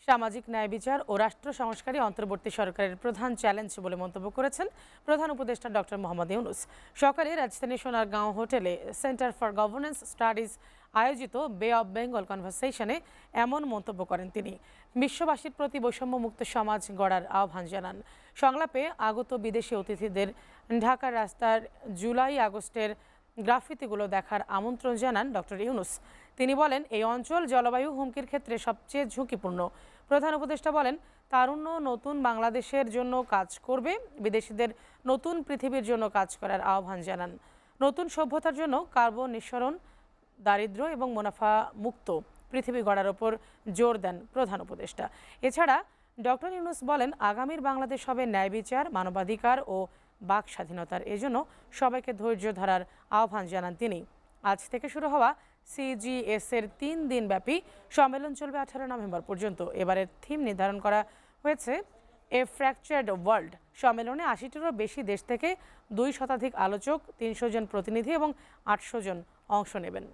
সামাজিক ন্যায় বিচার ও রাষ্ট্র সংস্কারই অন্তর্বর্তী সরকারের প্রধান চ্যালেঞ্জ বলে মন্তব্য করেছেন প্রধান উপদেষ্টা ডক্টর মোহাম্মদ ইউনূস। সকালে রাজধানীর সোনারগাঁও হোটেলে সেন্টার ফর গভর্নেন্স স্টাডিজ আয়োজিত বে অব বেঙ্গল কনভারসেশনে এমন মন্তব্য করেন তিনি। বিশ্ববাসীর প্রতি বৈষম্যমুক্ত সমাজ গড়ার আহ্বান জানান। সংলাপে আগত বিদেশি অতিথিদের ঢাকার রাস্তার জুলাই আগস্টের গ্রাফিতিগুলো দেখার আমন্ত্রণ জানান ডক্টর ইউনূস। তিনি বলেন, এই অঞ্চল জলবায়ু হুমকির ক্ষেত্রে সবচেয়ে ঝুঁকিপূর্ণ। প্রধান উপদেষ্টা বলেন, তারুণ্য নতুন বাংলাদেশের জন্য কাজ করবে, বিদেশিদের নতুন পৃথিবীর জন্য কাজ করার আহ্বান জানান। নতুন সভ্যতার জন্য কার্বন নিঃসরণ, দারিদ্র্য এবং মুনাফা মুক্ত পৃথিবী গড়ার ওপর জোর দেন প্রধান উপদেষ্টা। এছাড়া ডক্টর ইউনূস বলেন, আগামীর বাংলাদেশ হবে ন্যায় বিচার, মানবাধিকার ও বাক স্বাধীনতার। এজন্য সবাইকে ধৈর্য ধরার আহ্বান জানান তিনি। আজ থেকে শুরু হওয়া CGS এর 3 দিনব্যাপী সম্মেলন চলবে 18 নভেম্বর পর্যন্ত। এবারের থিম নির্ধারণ করা হয়েছে এ ফ্র্যাকচার্ড ওয়ার্ল্ড। সম্মেলনে 80টিরও বেশি দেশ থেকে 2 শতাধিক আলোচক, 300 জন প্রতিনিধি এবং 800 জন অংশ নেবেন।